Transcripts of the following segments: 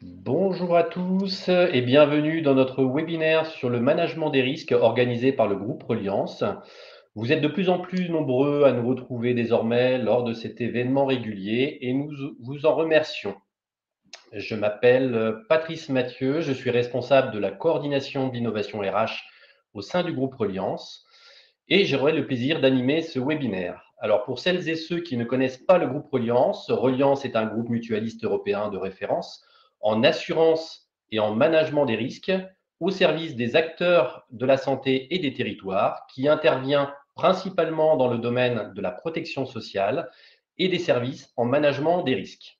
Bonjour à tous et bienvenue dans notre webinaire sur le management des risques organisé par le groupe Reliance. Vous êtes de plus en plus nombreux à nous retrouver désormais lors de cet événement régulier et nous vous en remercions. Je m'appelle Patrice Mathieu, je suis responsable de la coordination de l'innovation RH au sein du groupe Reliance et j'aurai le plaisir d'animer ce webinaire. Alors pour celles et ceux qui ne connaissent pas le groupe Reliance, Reliance est un groupe mutualiste européen de référence en assurance et en management des risques au service des acteurs de la santé et des territoires qui intervient principalement dans le domaine de la protection sociale et des services en management des risques.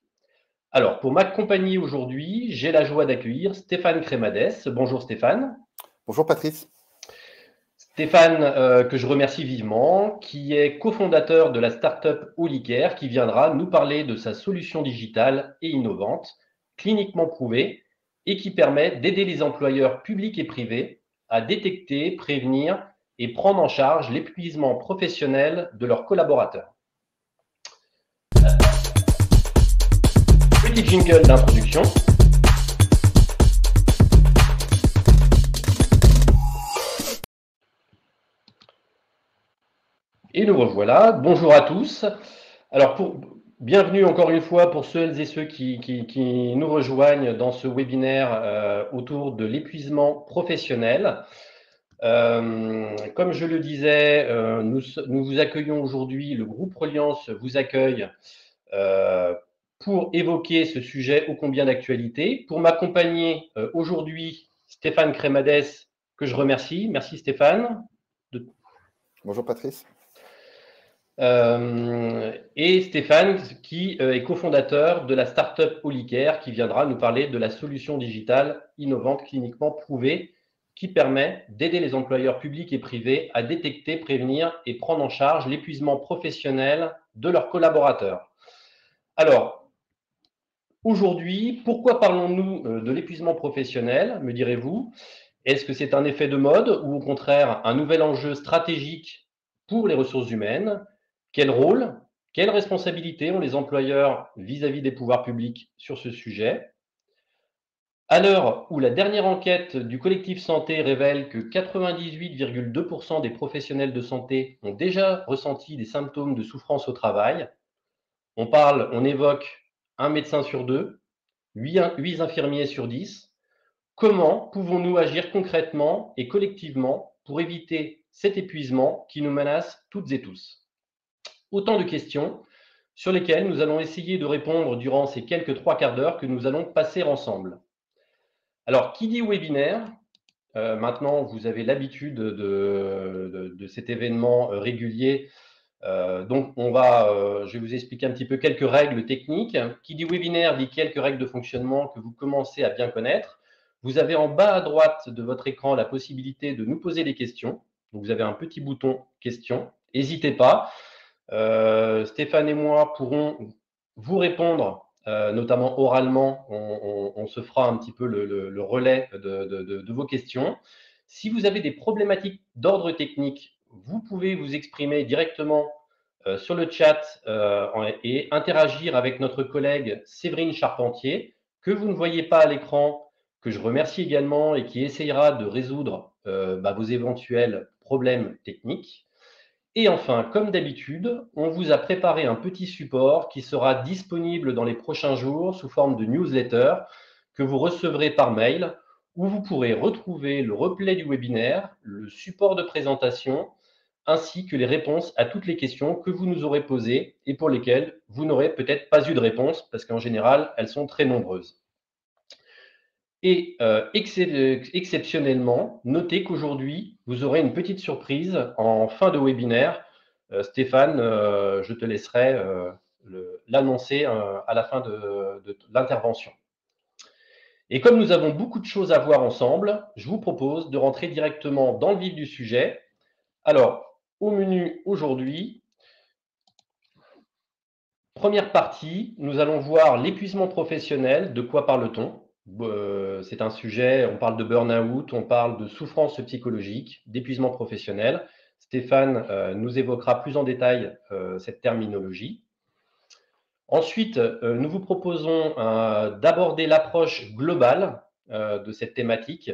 Alors, pour m'accompagner aujourd'hui, j'ai la joie d'accueillir Stéphane Crémades. Bonjour Stéphane. Bonjour Patrice. Stéphane, que je remercie vivement, qui est cofondateur de la start-up Olicare, qui viendra nous parler de sa solution digitale et innovante, cliniquement prouvée, et qui permet d'aider les employeurs publics et privés à détecter, prévenir et prendre en charge l'épuisement professionnel de leurs collaborateurs. Petit jingle d'introduction. Et nous revoilà. Bonjour à tous. Alors, bienvenue encore une fois pour celles et ceux qui nous rejoignent dans ce webinaire autour de l'épuisement professionnel. Comme je le disais, nous vous accueillons aujourd'hui, le groupe Reliance vous accueille pour évoquer ce sujet ô combien d'actualité. Pour m'accompagner aujourd'hui, Stéphane Crémades, que je remercie. Merci Stéphane. Bonjour Patrice. Et Stéphane, qui est cofondateur de la start-up Olicare, qui viendra nous parler de la solution digitale innovante, cliniquement prouvée, qui permet d'aider les employeurs publics et privés à détecter, prévenir et prendre en charge l'épuisement professionnel de leurs collaborateurs. Alors, aujourd'hui, pourquoi parlons-nous de l'épuisement professionnel, me direz-vous? Est-ce que c'est un effet de mode ou au contraire un nouvel enjeu stratégique pour les ressources humaines? Quel rôle, quelles responsabilités ont les employeurs vis-à-vis des pouvoirs publics sur ce sujet? À l'heure où la dernière enquête du collectif santé révèle que 98,2% des professionnels de santé ont déjà ressenti des symptômes de souffrance au travail, on évoque un médecin sur deux, 8 infirmiers sur 10. Comment pouvons-nous agir concrètement et collectivement pour éviter cet épuisement qui nous menace toutes et tous? Autant de questions sur lesquelles nous allons essayer de répondre durant ces quelques 3 quarts d'heure que nous allons passer ensemble. Alors, qui dit webinaire, maintenant vous avez l'habitude de cet événement régulier. Donc, je vais vous expliquer un petit peu quelques règles techniques. Qui dit webinaire dit quelques règles de fonctionnement que vous commencez à bien connaître. Vous avez en bas à droite de votre écran la possibilité de nous poser des questions. Donc, vous avez un petit bouton questions. N'hésitez pas. Stéphane et moi pourrons vous répondre, notamment oralement. On se fera un petit peu le relais de vos questions. Si vous avez des problématiques d'ordre technique, vous pouvez vous exprimer directement sur le chat et interagir avec notre collègue Séverine Charpentier, que vous ne voyez pas à l'écran, que je remercie également et qui essayera de résoudre vos éventuels problèmes techniques. Et enfin, comme d'habitude, on vous a préparé un petit support qui sera disponible dans les prochains jours sous forme de newsletter que vous recevrez par mail, où vous pourrez retrouver le replay du webinaire, le support de présentation, ainsi que les réponses à toutes les questions que vous nous aurez posées et pour lesquelles vous n'aurez peut-être pas eu de réponse, parce qu'en général, elles sont très nombreuses. Et exceptionnellement, notez qu'aujourd'hui, vous aurez une petite surprise en fin de webinaire. Stéphane, je te laisserai l'annoncer à la fin de l'intervention. Et comme nous avons beaucoup de choses à voir ensemble, je vous propose de rentrer directement dans le vif du sujet. Alors, au menu aujourd'hui, première partie, nous allons voir l'épuisement professionnel. De quoi parle-t-on? C'est un sujet, on parle de burn-out, on parle de souffrance psychologique, d'épuisement professionnel. Stéphane nous évoquera plus en détail cette terminologie. Ensuite, nous vous proposons d'aborder l'approche globale de cette thématique,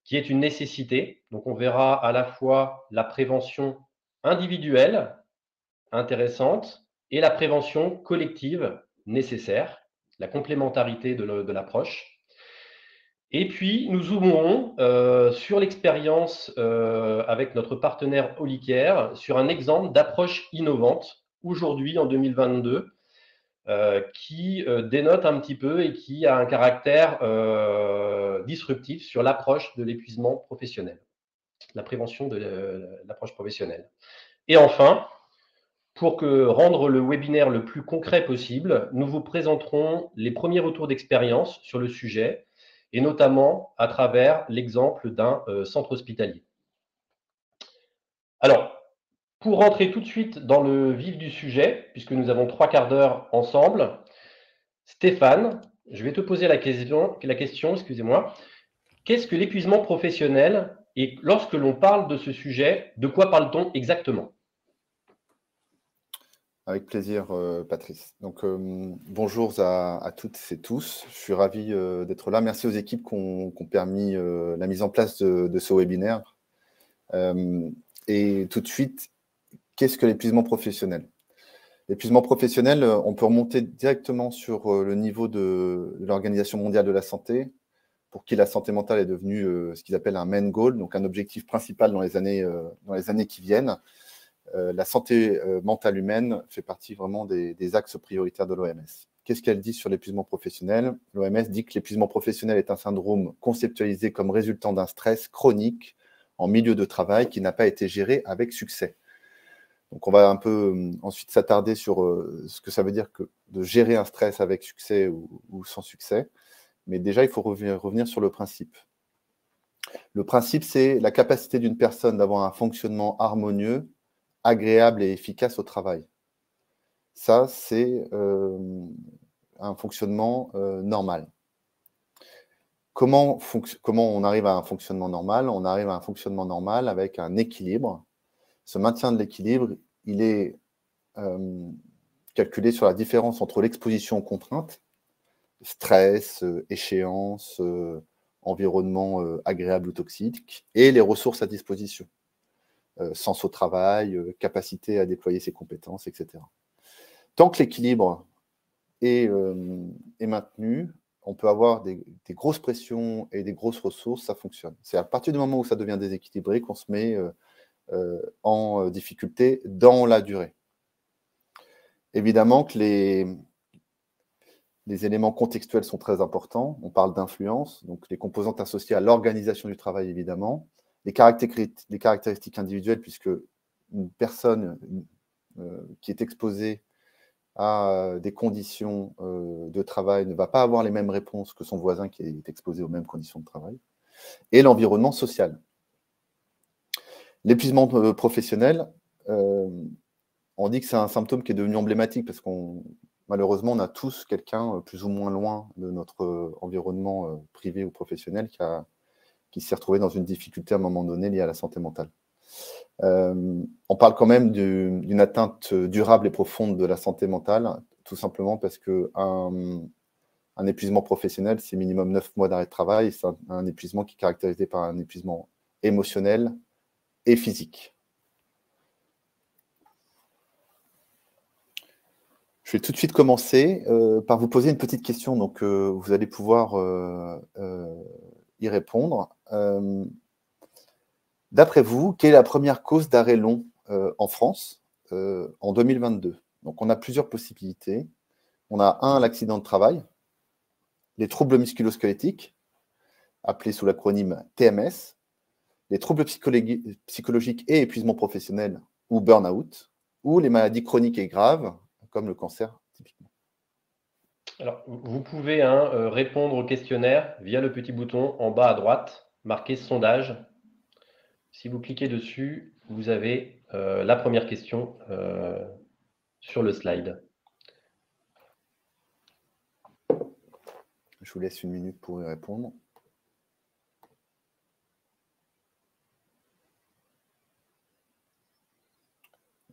qui est une nécessité. Donc, on verra à la fois la prévention individuelle, intéressante, et la prévention collective, nécessaire, la complémentarité de l'approche. Et puis, nous zoomerons sur l'expérience avec notre partenaire Holicare, sur un exemple d'approche innovante, aujourd'hui en 2022, qui dénote un petit peu et qui a un caractère disruptif sur l'approche de l'épuisement professionnel, la prévention de l'approche professionnelle. Et enfin, pour rendre le webinaire le plus concret possible, nous vous présenterons les premiers retours d'expérience sur le sujet, et notamment à travers l'exemple d'un centre hospitalier. Alors, pour rentrer tout de suite dans le vif du sujet, puisque nous avons 3 quarts d'heure ensemble, Stéphane, je vais te poser la question, excusez-moi. Qu'est-ce que l'épuisement professionnel? Et lorsque l'on parle de ce sujet, de quoi parle-t-on exactement? Avec plaisir, Patrice. Donc, bonjour à toutes et tous. Je suis ravi d'être là. Merci aux équipes qui ont permis la mise en place de ce webinaire. Et tout de suite, qu'est-ce que l'épuisement professionnel? L'épuisement professionnel, on peut remonter directement sur le niveau de l'Organisation mondiale de la santé, pour qui la santé mentale est devenue ce qu'ils appellent un main goal, donc un objectif principal dans les années qui viennent. La santé mentale humaine fait partie vraiment des axes prioritaires de l'OMS. Qu'est-ce qu'elle dit sur l'épuisement professionnel? L'OMS dit que l'épuisement professionnel est un syndrome conceptualisé comme résultant d'un stress chronique en milieu de travail qui n'a pas été géré avec succès. Donc, on va un peu ensuite s'attarder sur ce que ça veut dire de gérer un stress avec succès ou sans succès. Mais déjà, il faut revenir sur le principe. Le principe, c'est la capacité d'une personne d'avoir un fonctionnement harmonieux, agréable et efficace au travail. Ça, c'est un fonctionnement normal. Comment on arrive à un fonctionnement normal? On arrive à un fonctionnement normal avec un équilibre. Ce maintien de l'équilibre, il est calculé sur la différence entre l'exposition aux contraintes, stress, échéance, environnement agréable ou toxique, et les ressources à disposition. Sens au travail, capacité à déployer ses compétences, etc. Tant que l'équilibre est maintenu, on peut avoir des grosses pressions et des grosses ressources, ça fonctionne. C'est à partir du moment où ça devient déséquilibré qu'on se met en difficulté dans la durée. Évidemment que les éléments contextuels sont très importants. On parle d'influence, donc les composantes associées à l'organisation du travail, évidemment. Les caractéristiques individuelles, puisque une personne qui est exposée à des conditions de travail ne va pas avoir les mêmes réponses que son voisin qui est exposé aux mêmes conditions de travail. Et l'environnement social. L'épuisement professionnel, on dit que c'est un symptôme qui est devenu emblématique parce malheureusement, on a tous quelqu'un plus ou moins loin de notre environnement privé ou professionnel qui s'est retrouvé dans une difficulté à un moment donné liée à la santé mentale. On parle quand même d'une atteinte durable et profonde de la santé mentale, tout simplement parce qu'un épuisement professionnel, c'est minimum 9 mois d'arrêt de travail, et c'est un épuisement qui est caractérisé par un épuisement émotionnel et physique. Je vais tout de suite commencer par vous poser une petite question, donc vous allez pouvoir y répondre. D'après vous, quelle est la première cause d'arrêt long en France en 2022? Donc, on a plusieurs possibilités. On a l'accident de travail, les troubles musculo-squelettiques, appelés sous l'acronyme TMS, les troubles psychologiques et épuisement professionnel ou burn-out, ou les maladies chroniques et graves, comme le cancer typiquement. Alors, vous pouvez répondre au questionnaire via le petit bouton en bas à droite, marqué sondage. Si vous cliquez dessus, vous avez la première question sur le slide. Je vous laisse une minute pour y répondre.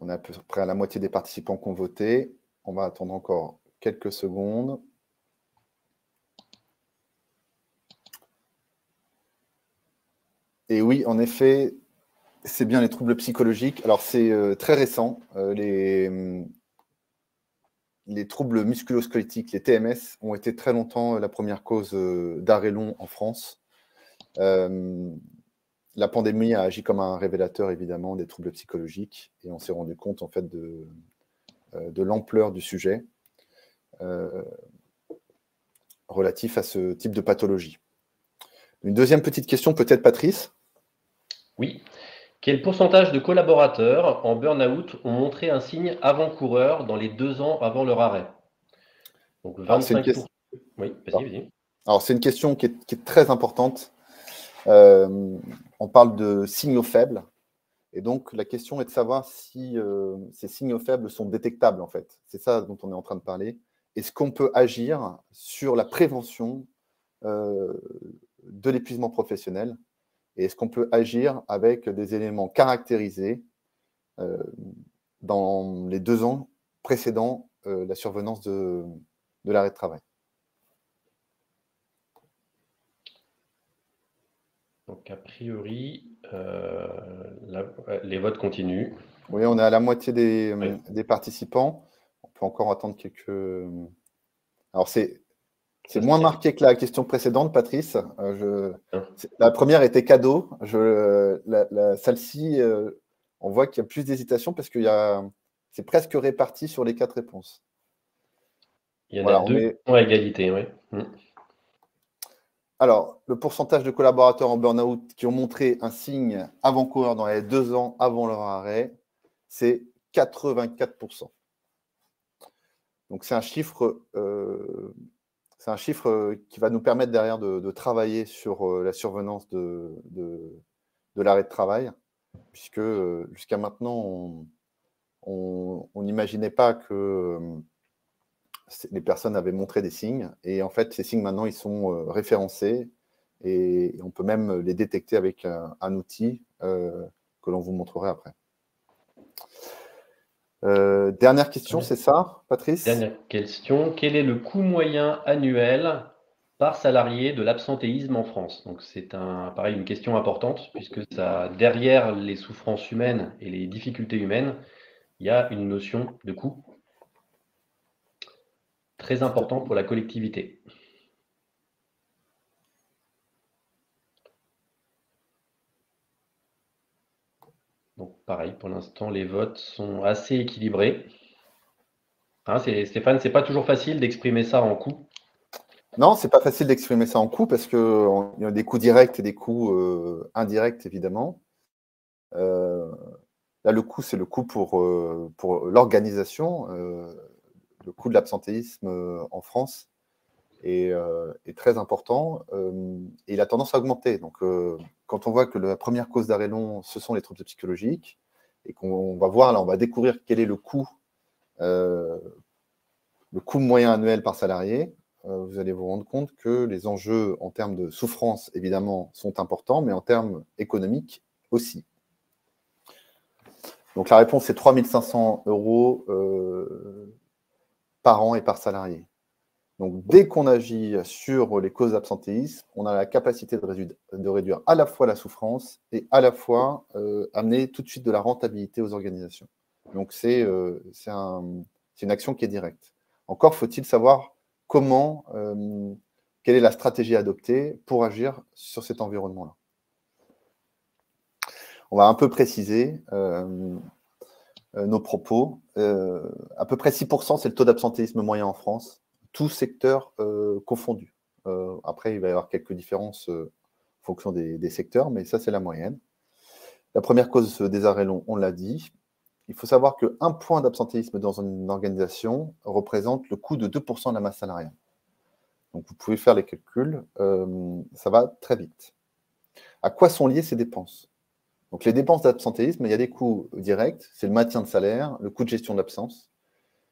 On est à peu près à la moitié des participants qui ont voté. On va attendre encore quelques secondes. Et oui, en effet, c'est bien les troubles psychologiques. Alors, c'est très récent. Les troubles musculo-squelettiques, les TMS, ont été très longtemps la première cause d'arrêt long en France. La pandémie a agi comme un révélateur, évidemment, des troubles psychologiques. Et on s'est rendu compte, en fait, de l'ampleur du sujet relatif à ce type de pathologie. Une deuxième petite question, peut-être, Patrice? Oui. Quel pourcentage de collaborateurs en burn-out ont montré un signe avant-coureur dans les 2 ans avant leur arrêt? Donc Alors, c'est une 25%. question... Oui, vas-y. Alors, c'est une question qui est très importante. On parle de signaux faibles. Et donc, la question est de savoir si ces signaux faibles sont détectables, en fait. C'est ça dont on est en train de parler. Est-ce qu'on peut agir sur la prévention de l'épuisement professionnel? Et est-ce qu'on peut agir avec des éléments caractérisés dans les 2 ans précédant la survenance de l'arrêt de travail? Donc, a priori, les votes continuent. Oui, on est à la moitié Oui. des participants. On peut encore attendre quelques... Alors, c'est moins marqué que la question précédente, Patrice. La première était cadeau. Celle-ci, on voit qu'il y a plus d'hésitation parce que c'est presque réparti sur les 4 réponses. Il y en a 2 qui sont à égalité, oui. Alors, le pourcentage de collaborateurs en burn-out qui ont montré un signe avant-coureur dans les 2 ans avant leur arrêt, c'est 84%. Donc, c'est un chiffre qui va nous permettre derrière de travailler sur la survenance de l'arrêt de travail, puisque jusqu'à maintenant, on n'imaginait pas que les personnes avaient montré des signes. Et en fait, ces signes, maintenant, ils sont référencés et on peut même les détecter avec un outil que l'on vous montrerait après. Dernière question, c'est ça, Patrice? Dernière question. Quel est le coût moyen annuel par salarié de l'absentéisme en France? Donc, c'est pareil, une question importante, puisque derrière les souffrances humaines et les difficultés humaines, il y a une notion de coût très important pour la collectivité. Donc, pareil, pour l'instant, les votes sont assez équilibrés. Hein, Stéphane, c'est pas toujours facile d'exprimer ça en coût. Non, c'est pas facile d'exprimer ça en coût parce qu'il y a des coûts directs et des coûts indirects, évidemment. Là, le coût, c'est le coût pour l'organisation. Le coût de l'absentéisme en France est très important et il a tendance à augmenter. Donc, quand on voit que la première cause d'arrêt long, ce sont les troubles psychologiques, et qu'on va voir, là, on va découvrir quel est le coût moyen annuel par salarié, vous allez vous rendre compte que les enjeux en termes de souffrance, évidemment, sont importants, mais en termes économiques aussi. Donc, la réponse, c'est 3 500 € par an et par salarié. Donc, dès qu'on agit sur les causes d'absentéisme, on a la capacité de réduire à la fois la souffrance et à la fois amener tout de suite de la rentabilité aux organisations. Donc, c'est une action qui est directe. Encore faut-il savoir quelle est la stratégie adoptée pour agir sur cet environnement-là. On va un peu préciser nos propos. À peu près 6%, c'est le taux d'absentéisme moyen en France, tous secteurs confondus. Après, il va y avoir quelques différences en fonction des secteurs, mais ça, c'est la moyenne. La première cause des arrêts longs, on l'a dit. Il faut savoir qu'un point d'absentéisme dans une organisation représente le coût de 2% de la masse salariale. Donc, vous pouvez faire les calculs, ça va très vite. À quoi sont liées ces dépenses? Donc, les dépenses d'absentéisme, il y a des coûts directs, c'est le maintien de salaire, le coût de gestion de l'absence.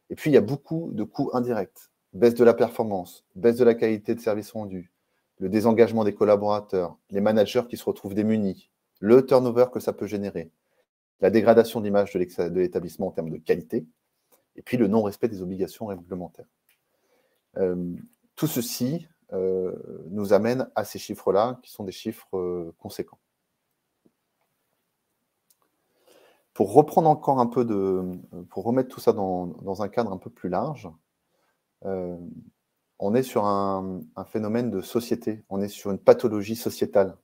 Et puis, il y a beaucoup de coûts indirects. Baisse de la performance, baisse de la qualité de service rendu, le désengagement des collaborateurs, les managers qui se retrouvent démunis, le turnover que ça peut générer, la dégradation d'image de l'établissement en termes de qualité, et puis le non-respect des obligations réglementaires. Tout ceci nous amène à ces chiffres-là, qui sont des chiffres conséquents. Pour reprendre encore un peu pour remettre tout ça dans un cadre un peu plus large, on est sur un phénomène de société, on est sur une pathologie sociétale.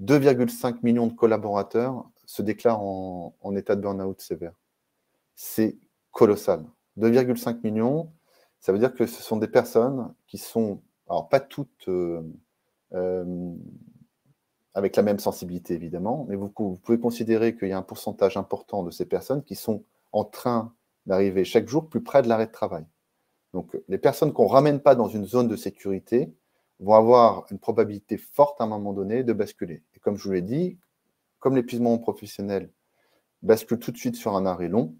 2,5 millions de collaborateurs se déclarent en état de burn-out sévère. C'est colossal. 2,5 millions, ça veut dire que ce sont des personnes qui sont, alors pas toutes avec la même sensibilité évidemment, mais vous pouvez considérer qu'il y a un pourcentage important de ces personnes qui sont en train d'arriver chaque jour plus près de l'arrêt de travail. Donc les personnes qu'on ne ramène pas dans une zone de sécurité vont avoir une probabilité forte à un moment donné de basculer. Et comme je vous l'ai dit, comme l'épuisement professionnel bascule tout de suite sur un arrêt long,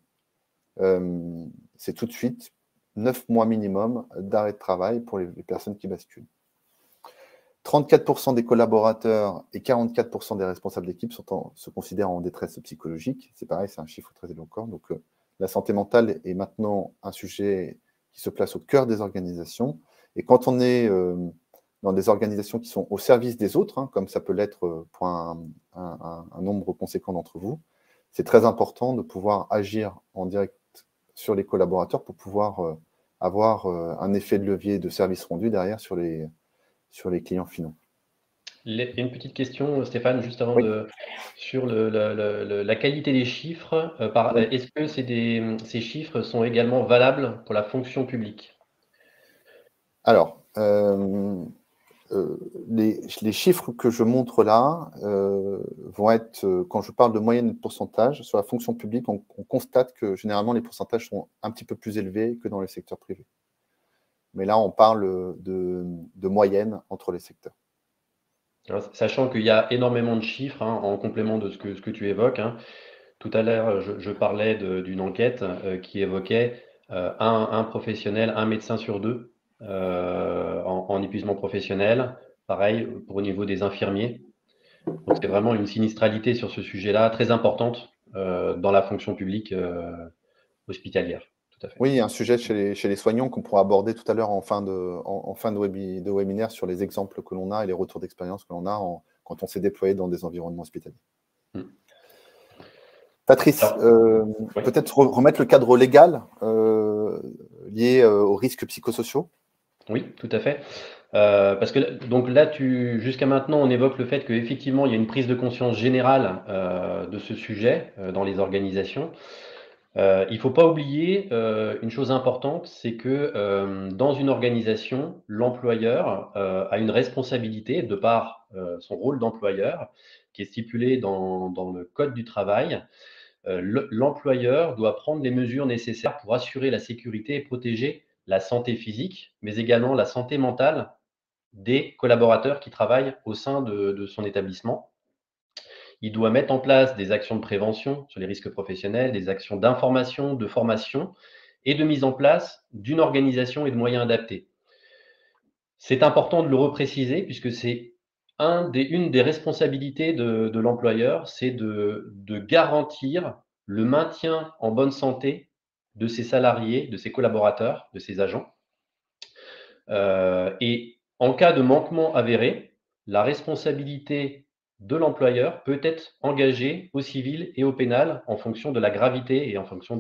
c'est tout de suite 9 mois minimum d'arrêt de travail pour les personnes qui basculent. 34% des collaborateurs et 44% des responsables d'équipe se considèrent en détresse psychologique. C'est pareil, c'est un chiffre très éloquent. Donc, la santé mentale est maintenant un sujet qui se place au cœur des organisations. Et quand on est dans des organisations qui sont au service des autres, hein, comme ça peut l'être pour un nombre conséquent d'entre vous, c'est très important de pouvoir agir en direct sur les collaborateurs pour pouvoir avoir un effet de levier de service rendu derrière sur les clients finaux. Une petite question, Stéphane, juste avant Oui. sur la qualité des chiffres. Oui. Est-ce que ces chiffres sont également valables pour la fonction publique? Alors, les chiffres que je montre là vont être, quand je parle de moyenne de pourcentage, sur la fonction publique, on constate que généralement les pourcentages sont un petit peu plus élevés que dans le secteur privé. Mais là, on parle de moyenne entre les secteurs. Alors, sachant qu'il y a énormément de chiffres, hein, en complément de ce que tu évoques, hein. Tout à l'heure, je parlais d'une enquête qui évoquait un professionnel, un médecin sur deux en épuisement professionnel. Pareil pour au niveau des infirmiers. Donc, c'est vraiment une sinistralité sur ce sujet-là très importante dans la fonction publique hospitalière. Tout à fait. Oui, il y a un sujet chez les soignants qu'on pourra aborder tout à l'heure en fin de webinaire sur les exemples que l'on a et les retours d'expérience que l'on a quand on s'est déployé dans des environnements hospitaliers. Patrice, oui. peut-être remettre le cadre légal lié aux risques psychosociaux? Oui, tout à fait. Parce que donc là, jusqu'à maintenant, on évoque le fait qu'effectivement, il y a une prise de conscience générale de ce sujet dans les organisations. Il ne faut pas oublier une chose importante, c'est que dans une organisation, l'employeur a une responsabilité de par son rôle d'employeur qui est stipulé dans le Code du travail. L'employeur doit prendre les mesures nécessaires pour assurer la sécurité et protéger la santé physique, mais également la santé mentale des collaborateurs qui travaillent au sein de son établissement. Il doit mettre en place des actions de prévention sur les risques professionnels, des actions d'information, de formation et de mise en place d'une organisation et de moyens adaptés. C'est important de le repréciser puisque c'est une des responsabilités de l'employeur, c'est de garantir le maintien en bonne santé de ses salariés, de ses collaborateurs, de ses agents. Et en cas de manquement avéré, la responsabilité de l'employeur peut être engagée au civil et au pénal en fonction de la gravité et en fonction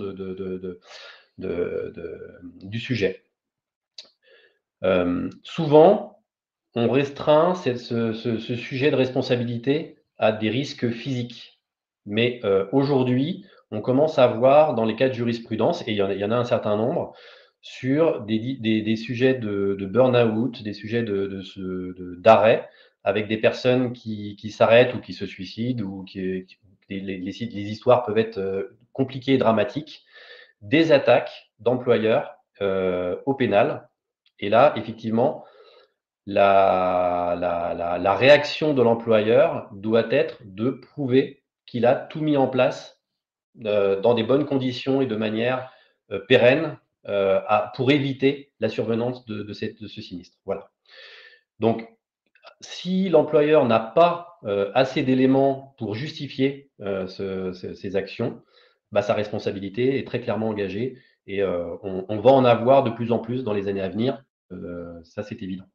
du sujet. Souvent, on restreint ce sujet de responsabilité à des risques physiques. Mais aujourd'hui, on commence à voir dans les cas de jurisprudence, et il y en a un certain nombre, sur des sujets de burn-out, des sujets d'arrêt, avec des personnes qui s'arrêtent ou qui se suicident, ou les histoires peuvent être compliquées et dramatiques, des attaques d'employeurs au pénal. Et là, effectivement, la réaction de l'employeur doit être de prouver qu'il a tout mis en place dans des bonnes conditions et de manière pérenne pour éviter la survenance de ce sinistre. Voilà. Donc, si l'employeur n'a pas assez d'éléments pour justifier ces actions, bah, sa responsabilité est très clairement engagée et on va en avoir de plus en plus dans les années à venir. Ça, c'est évident.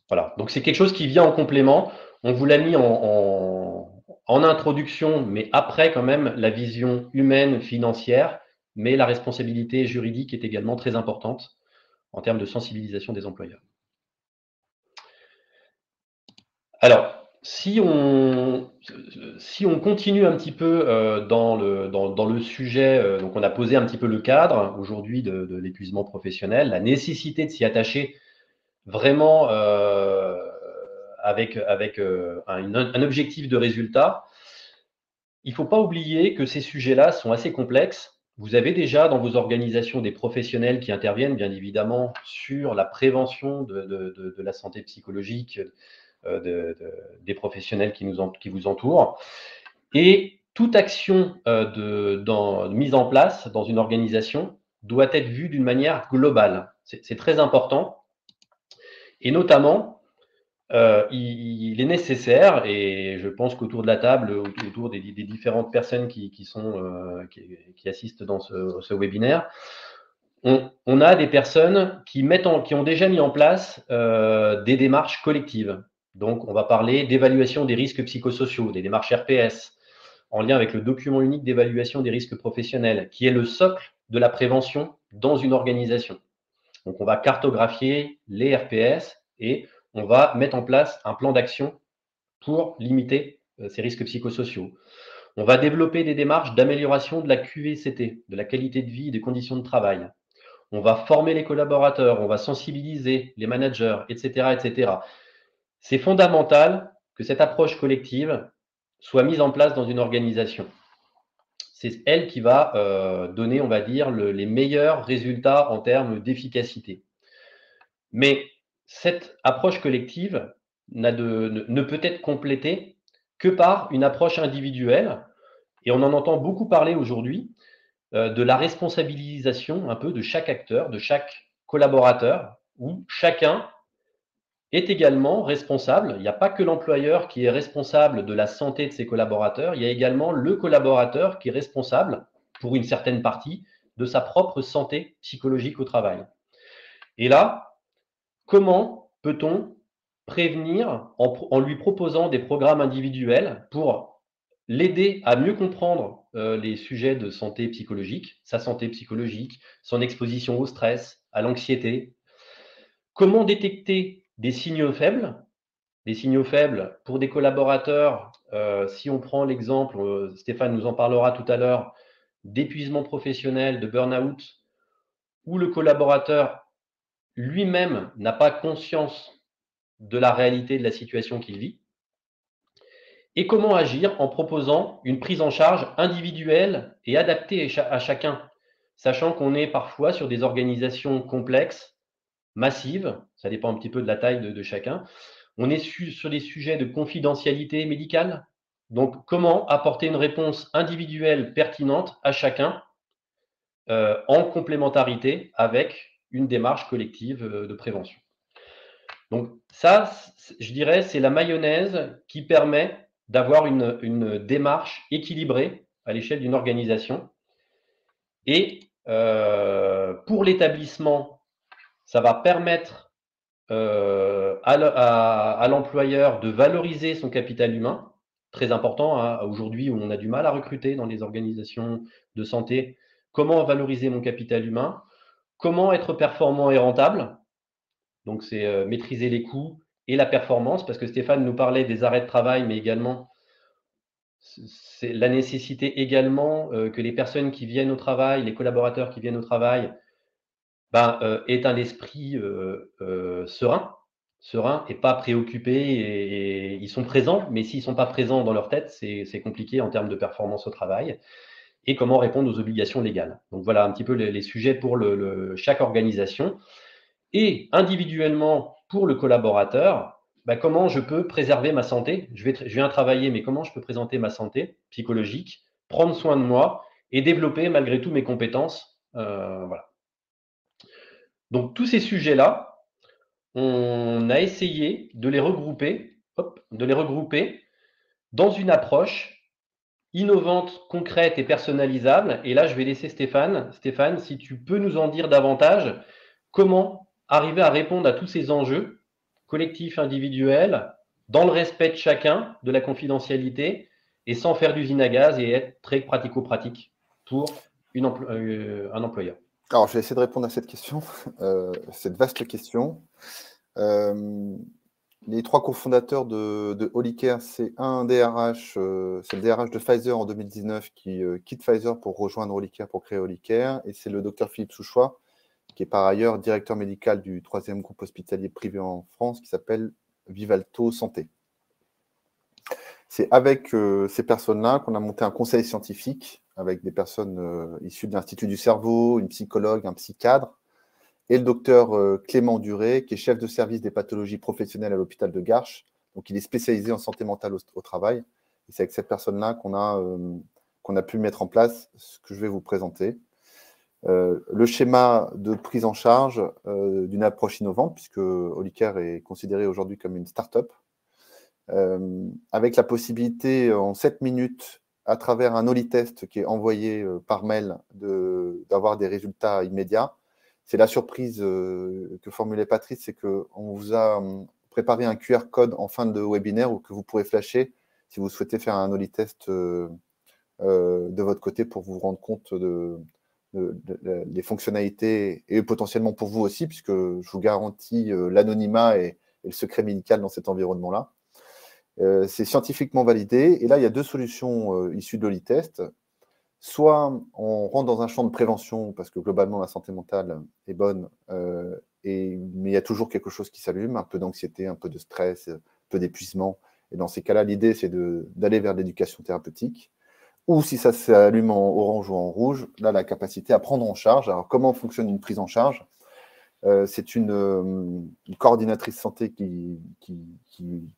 Voilà, donc c'est quelque chose qui vient en complément. On vous l'a mis en introduction, mais après quand même la vision humaine, financière, mais la responsabilité juridique est également très importante en termes de sensibilisation des employeurs. Alors, si on continue un petit peu dans le sujet, donc on a posé un petit peu le cadre aujourd'hui de l'épuisement professionnel, la nécessité de s'y attacher vraiment avec un objectif de résultat. Il ne faut pas oublier que ces sujets-là sont assez complexes. Vous avez déjà dans vos organisations des professionnels qui interviennent, bien évidemment, sur la prévention de la santé psychologique des professionnels qui vous entourent. Et toute action mise en place dans une organisation doit être vue d'une manière globale. C'est très important. Et notamment, il est nécessaire, et je pense qu'autour de la table, autour des différentes personnes qui assistent dans ce webinaire, on a des personnes qui ont déjà mis en place des démarches collectives. Donc, on va parler d'évaluation des risques psychosociaux, des démarches RPS, en lien avec le document unique d'évaluation des risques professionnels, qui est le socle de la prévention dans une organisation. Donc, on va cartographier les RPS et on va mettre en place un plan d'action pour limiter ces risques psychosociaux. On va développer des démarches d'amélioration de la QVCT, de la qualité de vie et des conditions de travail. On va former les collaborateurs, on va sensibiliser les managers, etc., etc. C'est fondamental que cette approche collective soit mise en place dans une organisation. C'est elle qui va donner, on va dire, les meilleurs résultats en termes d'efficacité. Mais cette approche collective ne peut être complétée que par une approche individuelle. Et on en entend beaucoup parler aujourd'hui de la responsabilisation un peu de chaque acteur, de chaque collaborateur, où chacun est également responsable. Il n'y a pas que l'employeur qui est responsable de la santé de ses collaborateurs, il y a également le collaborateur qui est responsable, pour une certaine partie, de sa propre santé psychologique au travail. Et là, comment peut-on prévenir en lui proposant des programmes individuels pour l'aider à mieux comprendre les sujets de santé psychologique, sa santé psychologique, son exposition au stress, à l'anxiété? Comment détecter des signaux faibles? Les signaux faibles pour des collaborateurs, si on prend l'exemple, Stéphane nous en parlera tout à l'heure, d'épuisement professionnel, de burn-out, où le collaborateur lui-même n'a pas conscience de la réalité de la situation qu'il vit. Et comment agir en proposant une prise en charge individuelle et adaptée à chacun, sachant qu'on est parfois sur des organisations complexes, massives, ça dépend un petit peu de la taille de chacun. On est sur des sujets de confidentialité médicale. Donc, comment apporter une réponse individuelle pertinente à chacun en complémentarité avec une démarche collective de prévention. Donc ça, je dirais, c'est la mayonnaise qui permet d'avoir une démarche équilibrée à l'échelle d'une organisation. Et pour l'établissement, ça va permettre à l'employeur de valoriser son capital humain, très important hein, aujourd'hui où on a du mal à recruter dans les organisations de santé. Comment valoriser mon capital humain? Comment être performant et rentable? Donc, c'est maîtriser les coûts et la performance, parce que Stéphane nous parlait des arrêts de travail, mais également, c'est la nécessité également que les personnes qui viennent au travail, les collaborateurs qui viennent au travail, aient un esprit serein et pas préoccupé. Et ils sont présents, mais s'ils ne sont pas présents dans leur tête, c'est compliqué en termes de performance au travail. Et comment répondre aux obligations légales. Donc, voilà un petit peu les sujets pour chaque organisation. Et individuellement, pour le collaborateur, comment je peux préserver ma santé? Je viens travailler, mais comment je peux présenter ma santé psychologique, prendre soin de moi et développer malgré tout mes compétences? Voilà. Donc, tous ces sujets-là, on a essayé de les regrouper dans une approche innovante, concrète et personnalisable. Et là, je vais laisser Stéphane. Stéphane, si tu peux nous en dire davantage, comment arriver à répondre à tous ces enjeux collectifs, individuels, dans le respect de chacun, de la confidentialité, et sans faire d'usine à gaz et être très pratico-pratique pour un employeur. Alors, je vais essayer de répondre à cette question, cette vaste question. Les 3 cofondateurs de Holicare, c'est un DRH, c'est le DRH de Pfizer en 2019 qui quitte Pfizer pour rejoindre Holicare, pour créer Holicare, et c'est le docteur Philippe Souchois, qui est par ailleurs directeur médical du 3e groupe hospitalier privé en France, qui s'appelle Vivalto Santé. C'est avec ces personnes-là qu'on a monté un conseil scientifique, avec des personnes issues de l'Institut du cerveau, une psychologue, un psychiatre, et le docteur Clément Duré, qui est chef de service des pathologies professionnelles à l'hôpital de Garches. Donc, il est spécialisé en santé mentale au travail. Et c'est avec cette personne-là qu'on a pu mettre en place ce que je vais vous présenter. Le schéma de prise en charge d'une approche innovante, puisque Holicare est considéré aujourd'hui comme une start-up, avec la possibilité en 7 minutes, à travers un OLI-test qui est envoyé par mail, d'avoir des résultats immédiats. C'est la surprise que formulait Patrice, c'est qu'on vous a préparé un QR code en fin de webinaire ou que vous pourrez flasher si vous souhaitez faire un OLI-test de votre côté pour vous rendre compte des fonctionnalités et potentiellement pour vous aussi, puisque je vous garantis l'anonymat et le secret médical dans cet environnement-là. C'est scientifiquement validé. Et là, il y a 2 solutions issues de l'OLI-test. Soit on rentre dans un champ de prévention, parce que globalement, la santé mentale est bonne, mais il y a toujours quelque chose qui s'allume, un peu d'anxiété, un peu de stress, un peu d'épuisement. Et dans ces cas-là, l'idée, c'est d'aller vers l'éducation thérapeutique. Ou si ça s'allume en orange ou en rouge, là, la capacité à prendre en charge. Alors, comment fonctionne une prise en charge ? C'est une coordinatrice santé qui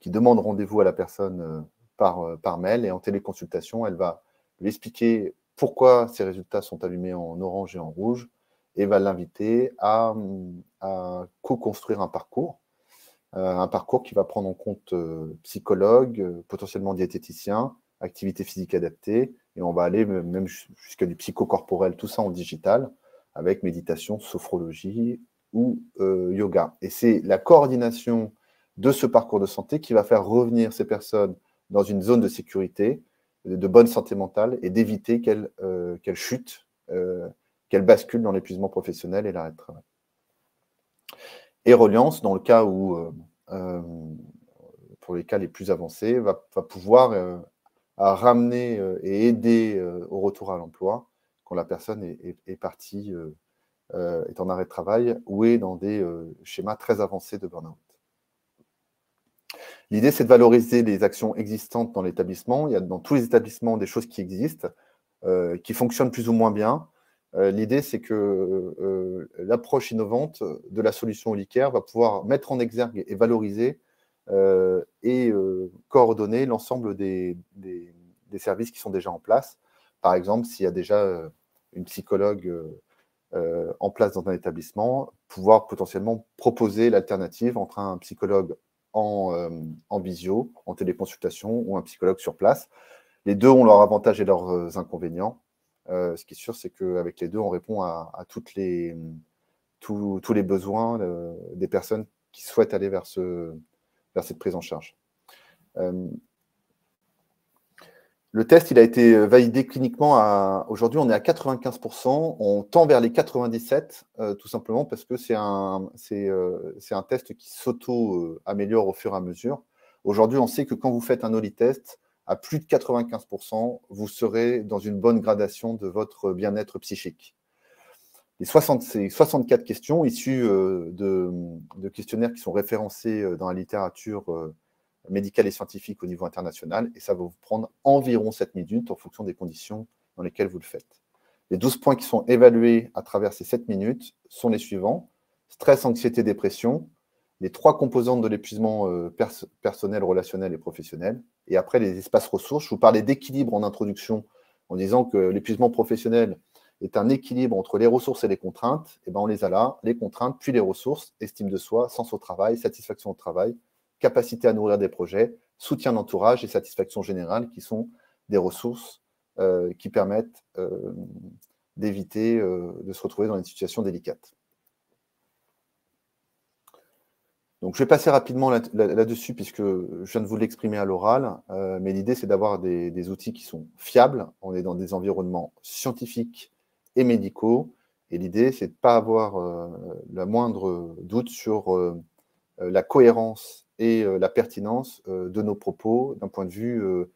demande rendez-vous à la personne par mail, et en téléconsultation, elle va lui expliquer pourquoi ces résultats sont allumés en orange et en rouge, et va l'inviter à co-construire un parcours qui va prendre en compte psychologue, potentiellement diététicien, activité physique adaptée, et on va aller même jusqu'à du psychocorporel, tout ça en digital, avec méditation, sophrologie ou yoga. Et c'est la coordination de ce parcours de santé qui va faire revenir ces personnes dans une zone de sécurité, de bonne santé mentale, et d'éviter qu'elles chutent, qu'elles basculent dans l'épuisement professionnel et l'arrêt de travail. Et Reliance, dans le cas où, pour les cas les plus avancés, va pouvoir à ramener et aider au retour à l'emploi quand la personne est partie, est en arrêt de travail ou est dans des schémas très avancés de burn-out. L'idée, c'est de valoriser les actions existantes dans l'établissement. Il y a dans tous les établissements des choses qui existent, qui fonctionnent plus ou moins bien. L'idée, c'est que l'approche innovante de la solution Holicare va pouvoir mettre en exergue et valoriser et coordonner l'ensemble des services qui sont déjà en place. Par exemple, s'il y a déjà une psychologue en place dans un établissement, pouvoir potentiellement proposer l'alternative entre un psychologue en visio, en téléconsultation, ou un psychologue sur place. Les deux ont leurs avantages et leurs inconvénients. Ce qui est sûr, c'est qu'avec les deux, on répond à tous les besoins des personnes qui souhaitent aller vers cette prise en charge. Le test, il a été validé cliniquement. Aujourd'hui, on est à 95%. On tend vers les 97%, tout simplement parce que c'est un test qui s'auto-améliore au fur et à mesure. Aujourd'hui, on sait que quand vous faites un OLI-test, à plus de 95%, vous serez dans une bonne gradation de votre bien-être psychique. Ces 64 questions issues de questionnaires qui sont référencés dans la littérature médicale et scientifique au niveau international, et ça va vous prendre environ 7 minutes en fonction des conditions dans lesquelles vous le faites. Les 12 points qui sont évalués à travers ces 7 minutes sont les suivants: stress, anxiété, dépression, les 3 composantes de l'épuisement personnel, relationnel et professionnel, et après les espaces ressources. Je vous parlais d'équilibre en introduction en disant que l'épuisement professionnel est un équilibre entre les ressources et les contraintes. Et ben on les a là, les contraintes, puis les ressources: estime de soi, sens au travail, satisfaction au travail, capacité à nourrir des projets, soutien d'entourage et satisfaction générale, qui sont des ressources qui permettent d'éviter de se retrouver dans une situation délicate. Donc, je vais passer rapidement là-dessus, puisque je viens de vous l'exprimer à l'oral, mais l'idée, c'est d'avoir des outils qui sont fiables. On est dans des environnements scientifiques et médicaux, et l'idée, c'est de ne pas avoir la moindre doute sur la cohérence et la pertinence de nos propos d'un point de vue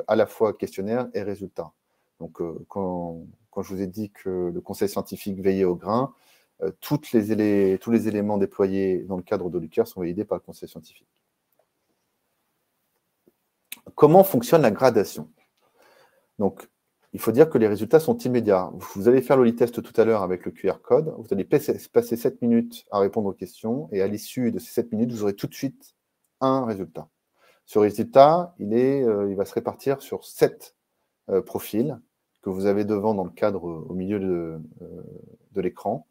à la fois questionnaire et résultat. Donc, quand je vous ai dit que le conseil scientifique veillait au grain, tous les éléments déployés dans le cadre de l'UCAR sont validés par le conseil scientifique. Comment fonctionne la gradation? Donc, il faut dire que les résultats sont immédiats. Vous allez faire l'OLI-test tout à l'heure avec le QR code. Vous allez passer 7 minutes à répondre aux questions. Et à l'issue de ces 7 minutes, vous aurez tout de suite un résultat. Ce résultat, il va se répartir sur 7 profils que vous avez devant dans le cadre au milieu de l'écran.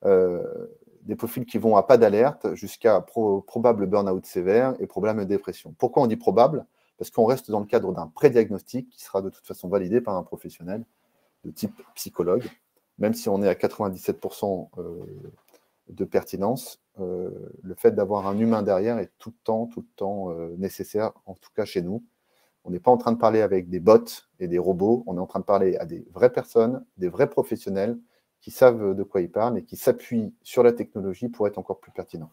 Des profils qui vont à pas d'alerte jusqu'à probable burn-out sévère et problème de dépression. Pourquoi on dit probable? Parce qu'on reste dans le cadre d'un pré-diagnostic qui sera de toute façon validé par un professionnel de type psychologue, même si on est à 97% de pertinence, le fait d'avoir un humain derrière est tout le temps nécessaire, en tout cas chez nous. On n'est pas en train de parler avec des bots et des robots, on est en train de parler à des vraies personnes, des vrais professionnels qui savent de quoi ils parlent et qui s'appuient sur la technologie pour être encore plus pertinents.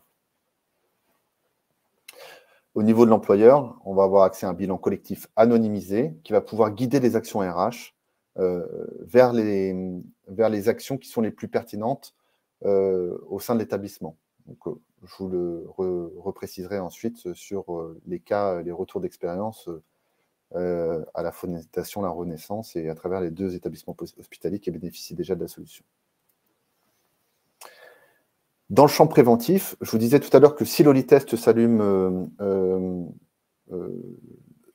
Au niveau de l'employeur, on va avoir accès à un bilan collectif anonymisé qui va pouvoir guider les actions RH vers les actions qui sont les plus pertinentes au sein de l'établissement. Donc, je vous le repréciserai ensuite sur les cas, les retours d'expérience à la Fondation La Renaissance et à travers les 2 établissements hospitaliers qui bénéficient déjà de la solution. Dans le champ préventif, je vous disais tout à l'heure que si l'OLI-test s'allume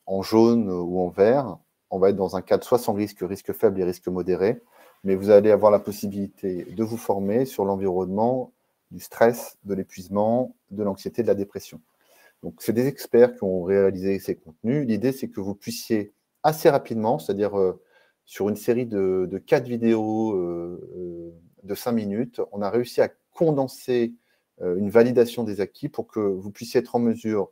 en jaune ou en vert, on va être dans un cadre soit sans risque, risque faible et risque modéré, mais vous allez avoir la possibilité de vous former sur l'environnement du stress, de l'épuisement, de l'anxiété, de la dépression. Donc, c'est des experts qui ont réalisé ces contenus. L'idée, c'est que vous puissiez assez rapidement, c'est-à-dire sur une série de 4 vidéos de 5 minutes, on a réussi à condenser une validation des acquis pour que vous puissiez être en mesure,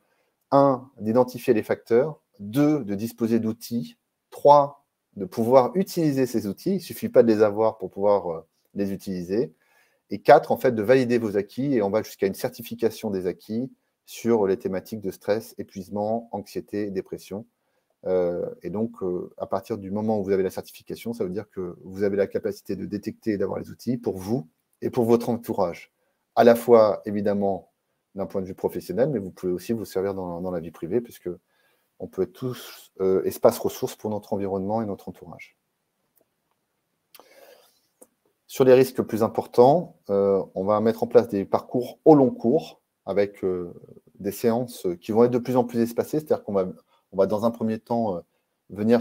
1, d'identifier les facteurs, 2, de disposer d'outils, 3, de pouvoir utiliser ces outils. Il ne suffit pas de les avoir pour pouvoir les utiliser. Et 4, en fait, de valider vos acquis, et on va jusqu'à une certification des acquis sur les thématiques de stress, épuisement, anxiété, dépression. Et donc, à partir du moment où vous avez la certification, ça veut dire que vous avez la capacité de détecter et d'avoir les outils pour vous et pour votre entourage. À la fois, évidemment, d'un point de vue professionnel, mais vous pouvez aussi vous servir dans la vie privée, puisque on peut être tous espace ressources pour notre environnement et notre entourage. Sur les risques plus importants, on va mettre en place des parcours au long cours avec des séances qui vont être de plus en plus espacées, c'est-à-dire qu'on va dans un premier temps venir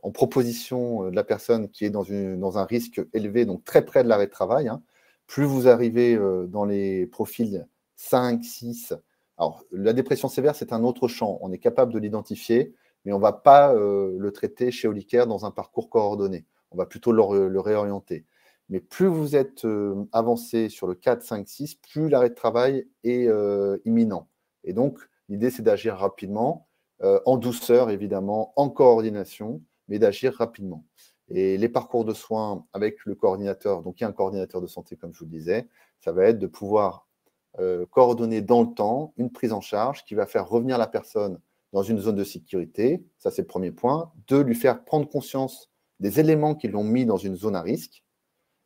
en proposition de la personne qui est dans un risque élevé, donc très près de l'arrêt de travail. Hein. Plus vous arrivez dans les profils 5, 6, alors la dépression sévère, c'est un autre champ, on est capable de l'identifier, mais on ne va pas le traiter chez Olicare dans un parcours coordonné, on va plutôt le réorienter. Mais plus vous êtes avancé sur le 4, 5, 6, plus l'arrêt de travail est imminent. Et donc, l'idée, c'est d'agir rapidement, en douceur, évidemment, en coordination, mais d'agir rapidement. Et les parcours de soins avec le coordinateur, donc il y a un coordinateur de santé, comme je vous le disais, ça va être de pouvoir coordonner dans le temps une prise en charge qui va faire revenir la personne dans une zone de sécurité. Ça, c'est le premier point. 2, lui faire prendre conscience des éléments qui l'ont mis dans une zone à risque.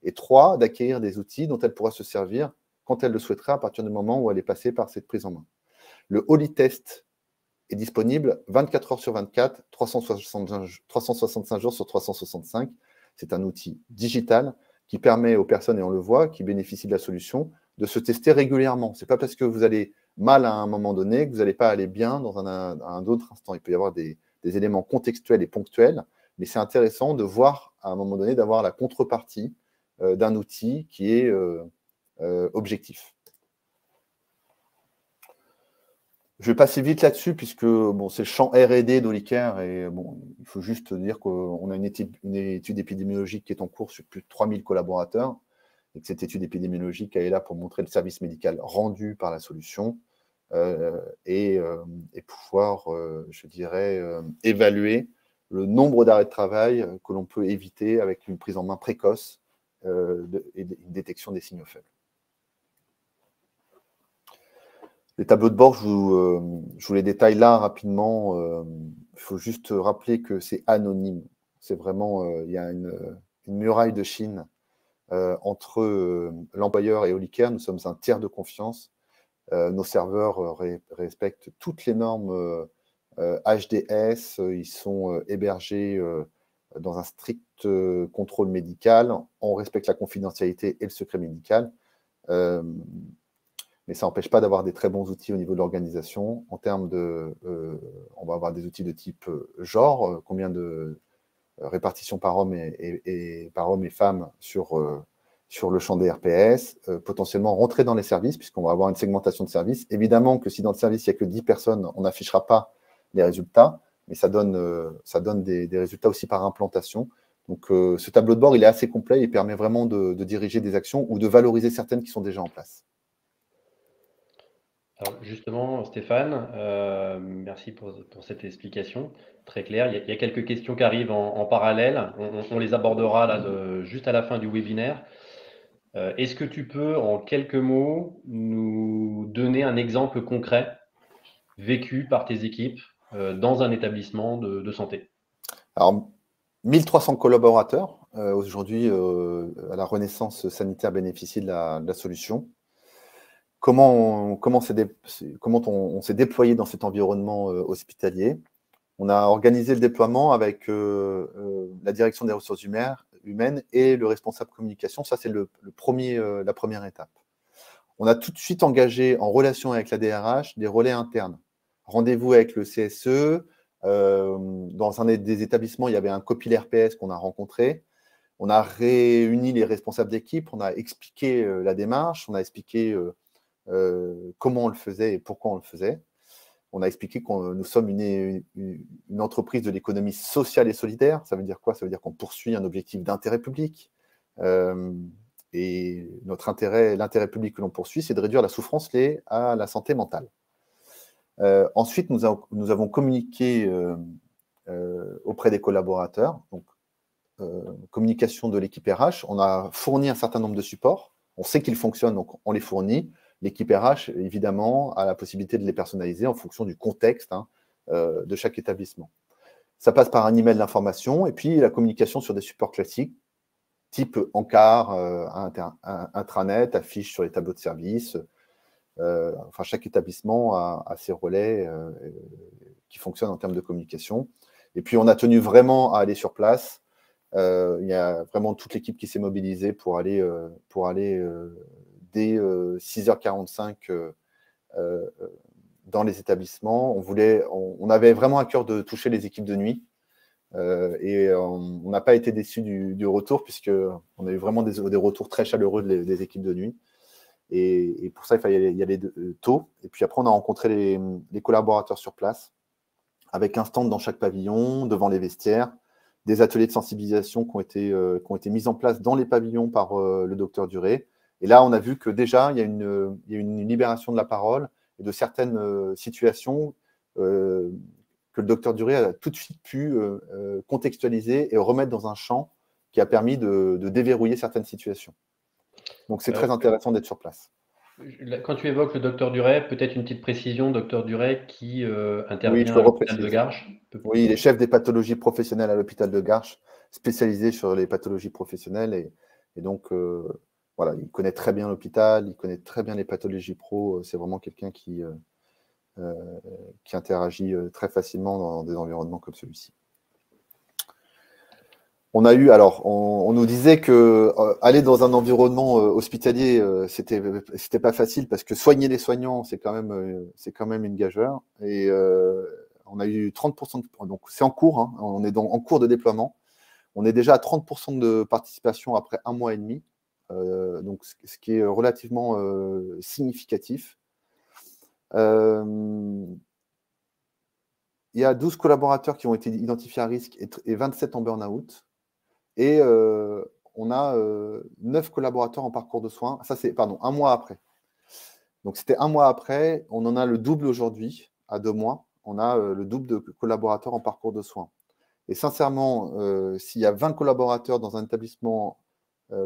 Et 3, d'acquérir des outils dont elle pourra se servir quand elle le souhaitera à partir du moment où elle est passée par cette prise en main. Le OLI-test est disponible 24 heures sur 24, 365 jours sur 365. C'est un outil digital qui permet aux personnes, et on le voit, qui bénéficient de la solution, de se tester régulièrement. Ce n'est pas parce que vous allez mal à un moment donné que vous n'allez pas aller bien dans un autre instant. Il peut y avoir des éléments contextuels et ponctuels, mais c'est intéressant de voir, à un moment donné, d'avoir la contrepartie d'un outil qui est objectif. Je vais passer vite là-dessus puisque bon, c'est le champ R&D d'Olicare et bon, il faut juste dire qu'on a une étude épidémiologique qui est en cours sur plus de 3000 collaborateurs et que cette étude épidémiologique elle est là pour montrer le service médical rendu par la solution et pouvoir, je dirais, évaluer le nombre d'arrêts de travail que l'on peut éviter avec une prise en main précoce et une détection des signaux faibles. Les tableaux de bord, je vous les détaille là rapidement. Il faut juste rappeler que c'est anonyme. C'est vraiment, il y a une muraille de Chine entre l'employeur et Olicare. Nous sommes un tiers de confiance. Nos serveurs respectent toutes les normes HDS. Ils sont hébergés dans un strict contrôle médical. On respecte la confidentialité et le secret médical. Mais ça n'empêche pas d'avoir des très bons outils au niveau de l'organisation. En termes de, on va avoir des outils de type genre, combien de répartition par homme par hommes et femmes sur le champ des RPS, potentiellement rentrer dans les services, puisqu'on va avoir une segmentation de services. Évidemment que si dans le service, il n'y a que 10 personnes, on n'affichera pas les résultats, mais ça donne des résultats aussi par implantation. Donc, ce tableau de bord, il est assez complet, il permet vraiment de diriger des actions ou de valoriser certaines qui sont déjà en place. Alors justement, Stéphane, merci pour cette explication très claire. Il y a quelques questions qui arrivent en parallèle. On les abordera là, juste à la fin du webinaire. Est-ce que tu peux, en quelques mots, nous donner un exemple concret vécu par tes équipes dans un établissement de santé? Alors, 1300 collaborateurs aujourd'hui à la Renaissance sanitaire bénéficient de la solution. Comment on s'est déployé dans cet environnement hospitalier? On a organisé le déploiement avec la direction des ressources humaines et le responsable communication. Ça, c'est la première étape. On a tout de suite engagé en relation avec la DRH des relais internes. Rendez-vous avec le CSE. Dans un des établissements, il y avait un copil RPS qu'on a rencontré. On a réuni les responsables d'équipe, on a expliqué la démarche, on a expliqué comment on le faisait et pourquoi on le faisait. On a expliqué que nous sommes une entreprise de l'économie sociale et solidaire. Ça veut dire quoi? Ça veut dire qu'on poursuit un objectif d'intérêt public. Et l'intérêt public que l'on poursuit, c'est de réduire la souffrance liée à la santé mentale. Ensuite, nous avons communiqué auprès des collaborateurs. Donc, communication de l'équipe RH. On a fourni un certain nombre de supports. On sait qu'ils fonctionnent, donc on les fournit. L'équipe RH, évidemment, a la possibilité de les personnaliser en fonction du contexte de chaque établissement. Ça passe par un email d'information et puis la communication sur des supports classiques, type encart, intranet, affiche sur les tableaux de service. Enfin, chaque établissement a ses relais qui fonctionnent en termes de communication. Et puis, on a tenu vraiment à aller sur place. Il y a vraiment toute l'équipe qui s'est mobilisée pour aller dès 6h45 dans les établissements. On avait vraiment à cœur de toucher les équipes de nuit et on n'a pas été déçus du retour puisqu'on a eu vraiment des retours très chaleureux des équipes de nuit. Et pour ça, il fallait y aller tôt. Et puis après, on a rencontré les collaborateurs sur place avec un stand dans chaque pavillon, devant les vestiaires, des ateliers de sensibilisation qui ont été mis en place dans les pavillons par le docteur Duré. Et là, on a vu que déjà, il y a une libération de la parole et de certaines situations que le docteur Duré a tout de suite pu contextualiser et remettre dans un champ qui a permis de déverrouiller certaines situations. Donc, c'est très intéressant d'être sur place. Quand tu évoques le docteur Duret, peut-être une petite précision, docteur Duret qui intervient Oui, à l'hôpital de Garches. Oui, il est chef des pathologies professionnelles à l'hôpital de Garches, spécialisé sur les pathologies professionnelles. Et donc, voilà, il connaît très bien l'hôpital, il connaît très bien les pathologies pro. C'est vraiment quelqu'un qui interagit très facilement dans des environnements comme celui-ci. On nous disait que aller dans un environnement hospitalier, c'était pas facile parce que soigner les soignants, c'est quand même une gageure. Et on a eu 30%, donc c'est en cours, hein, on est en cours de déploiement. On est déjà à 30% de participation après 1 mois et demi, donc ce qui est relativement significatif. Il y a 12 collaborateurs qui ont été identifiés à risque et 27 en burn-out. Et on a 9 collaborateurs en parcours de soins. Ça, c'est, pardon, un mois après. Donc, c'était un mois après. On en a le double aujourd'hui, à 2 mois. On a le double de collaborateurs en parcours de soins. Et sincèrement, s'il y a 20 collaborateurs dans un établissement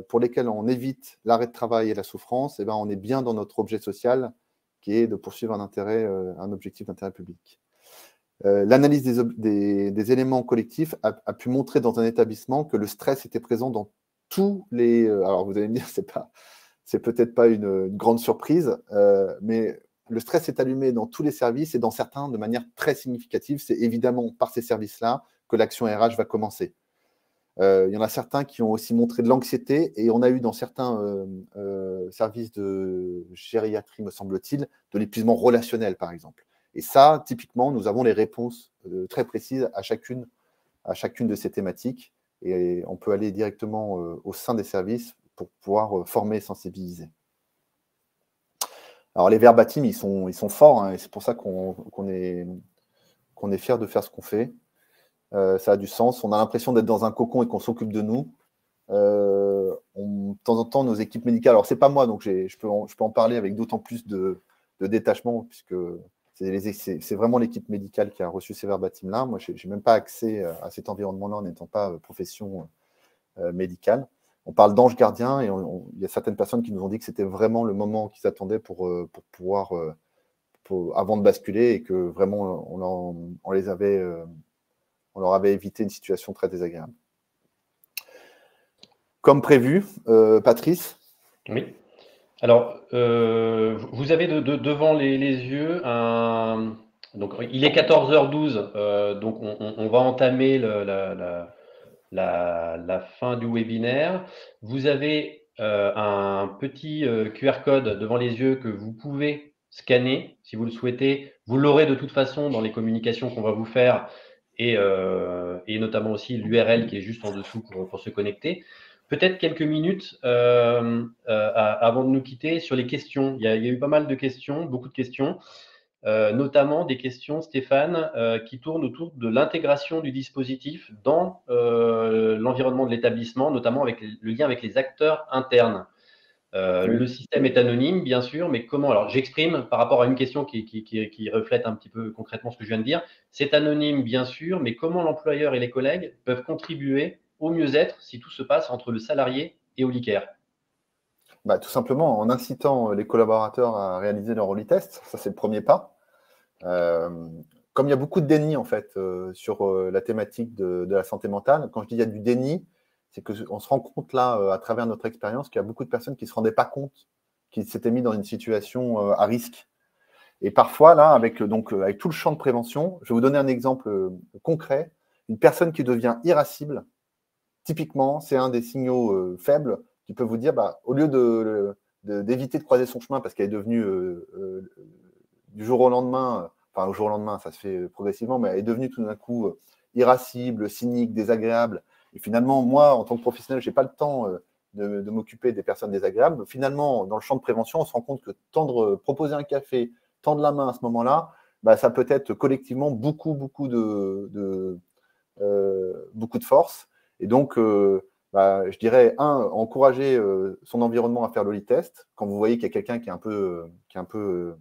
pour lesquels on évite l'arrêt de travail et la souffrance, eh ben, on est bien dans notre objet social qui est de poursuivre un objectif d'intérêt public. L'analyse des éléments collectifs a pu montrer dans un établissement que le stress était présent dans tous les… alors, vous allez me dire, c'est peut-être pas une grande surprise, mais le stress est allumé dans tous les services et dans certains de manière très significative. C'est évidemment par ces services-là que l'action RH va commencer. Il y en a certains qui ont aussi montré de l'anxiété et on a eu dans certains services de gériatrie, me semble-t-il, de l'épuisement relationnel, par exemple. Et ça, typiquement, nous avons les réponses très précises à chacune de ces thématiques et on peut aller directement au sein des services pour pouvoir former et sensibiliser. Alors, les verbatim, ils sont forts, hein, et c'est pour ça qu'on est fiers de faire ce qu'on fait. Ça a du sens. On a l'impression d'être dans un cocon et qu'on s'occupe de nous. De temps en temps, nos équipes médicales, alors c'est pas moi, donc je peux en parler avec d'autant plus de détachement, puisque c'est vraiment l'équipe médicale qui a reçu ces verbatim-là. Moi, je n'ai même pas accès à cet environnement-là en n'étant pas profession médicale. On parle d'ange gardien et il y a certaines personnes qui nous ont dit que c'était vraiment le moment qu'ils attendaient pour pouvoir, avant de basculer, et que vraiment on leur avait évité une situation très désagréable. Comme prévu, Patrice. Oui. Alors, vous avez devant les yeux un… Donc, il est 14h12, donc on va entamer la fin du webinaire. Vous avez un petit QR code devant les yeux que vous pouvez scanner si vous le souhaitez. Vous l'aurez de toute façon dans les communications qu'on va vous faire et notamment aussi l'URL qui est juste en dessous pour se connecter. Peut-être quelques minutes avant de nous quitter sur les questions. Il y a eu pas mal de questions, beaucoup de questions. Notamment des questions, Stéphane, qui tournent autour de l'intégration du dispositif dans l'environnement de l'établissement, notamment avec le lien avec les acteurs internes. Oui. Le système est anonyme, bien sûr, mais comment… Alors, j'exprime par rapport à une question qui reflète un petit peu concrètement ce que je viens de dire. C'est anonyme, bien sûr, mais comment l'employeur et les collègues peuvent contribuer au mieux-être si tout se passe entre le salarié et Olicare? Tout simplement en incitant les collaborateurs à réaliser leur Oli test. Ça, c'est le premier pas. Comme il y a beaucoup de déni en fait sur la thématique de la santé mentale, quand je dis il y a du déni, c'est qu'on se rend compte là, à travers notre expérience, qu'il y a beaucoup de personnes qui ne se rendaient pas compte qu'ils s'étaient mis dans une situation à risque. Et parfois, là, avec tout le champ de prévention, je vais vous donner un exemple concret. Une personne qui devient irascible, typiquement, c'est un des signaux faibles qui peut vous dire, au lieu d'éviter de croiser son chemin parce qu'elle est devenue du jour au lendemain, enfin au jour au lendemain, ça se fait progressivement, mais elle est devenue tout d'un coup irascible, cynique, désagréable. Et finalement, moi, en tant que professionnel, je n'ai pas le temps de m'occuper des personnes désagréables. Finalement, dans le champ de prévention, on se rend compte que proposer un café, tendre la main à ce moment-là, ça peut être collectivement beaucoup de force. Et donc, je dirais, encourager son environnement à faire l'Oli test quand vous voyez qu'il y a quelqu'un qui est un peu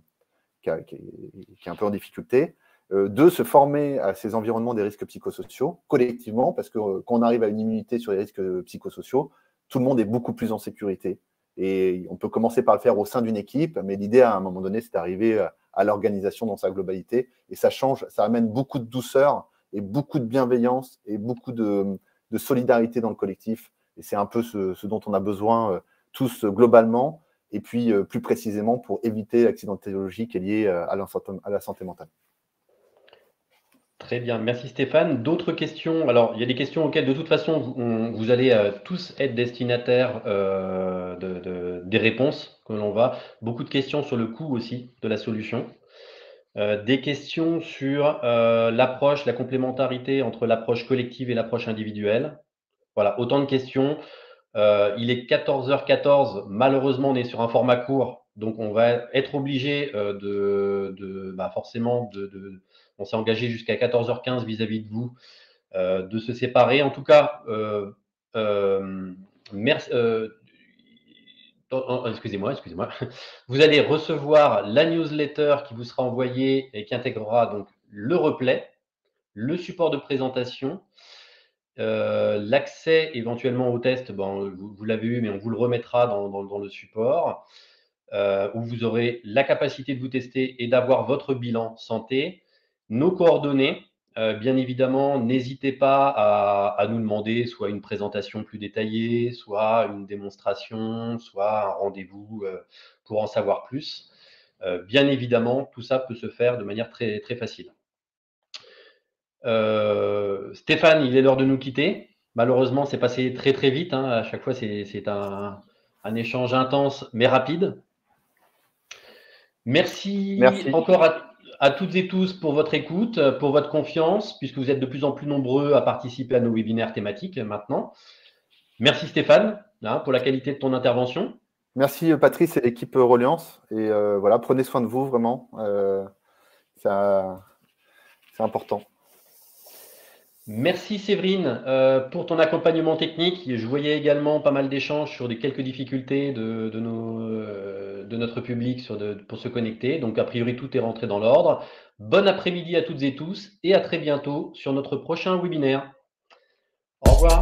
en difficulté. Deux, se former à ces environnements des risques psychosociaux collectivement, parce que quand on arrive à une immunité sur les risques psychosociaux, tout le monde est beaucoup plus en sécurité. Et on peut commencer par le faire au sein d'une équipe, mais l'idée, à un moment donné, c'est d'arriver à l'organisation dans sa globalité. Et ça change, ça amène beaucoup de douceur et beaucoup de bienveillance et beaucoup de solidarité dans le collectif. Et c'est un peu ce dont on a besoin tous globalement, et puis plus précisément pour éviter l'accidentologie qui est liée à la santé mentale. Très bien, merci Stéphane. D'autres questions? Alors, il y a des questions auxquelles de toute façon vous allez tous être destinataires des réponses que l'on va. Beaucoup de questions sur le coût aussi de la solution. Des questions sur l'approche, la complémentarité entre l'approche collective et l'approche individuelle. Voilà, autant de questions. Il est 14h14. Malheureusement, on est sur un format court, donc on va être obligé forcément on s'est engagé jusqu'à 14h15 vis-à-vis de vous, de se séparer. En tout cas, merci. Excusez-moi. Vous allez recevoir la newsletter qui vous sera envoyée et qui intégrera donc le replay, le support de présentation, l'accès éventuellement au test. Bon, vous l'avez eu, mais on vous le remettra dans le support, où vous aurez la capacité de vous tester et d'avoir votre bilan santé, nos coordonnées. Bien évidemment, n'hésitez pas à nous demander soit une présentation plus détaillée, soit une démonstration, soit un rendez-vous pour en savoir plus. Bien évidemment, tout ça peut se faire de manière très, très facile. Stéphane, il est l'heure de nous quitter. Malheureusement, c'est passé très, très vite. À chaque fois, c'est un échange intense, mais rapide. Merci encore à toutes et tous pour votre écoute, pour votre confiance, puisque vous êtes de plus en plus nombreux à participer à nos webinaires thématiques maintenant. Merci Stéphane pour la qualité de ton intervention. Merci Patrice et l'équipe Reliance. Et voilà, prenez soin de vous vraiment. C'est important. Merci Séverine pour ton accompagnement technique. Je voyais également pas mal d'échanges sur quelques difficultés de notre public pour se connecter. Donc a priori tout est rentré dans l'ordre. Bon après-midi à toutes et tous et à très bientôt sur notre prochain webinaire. Au revoir.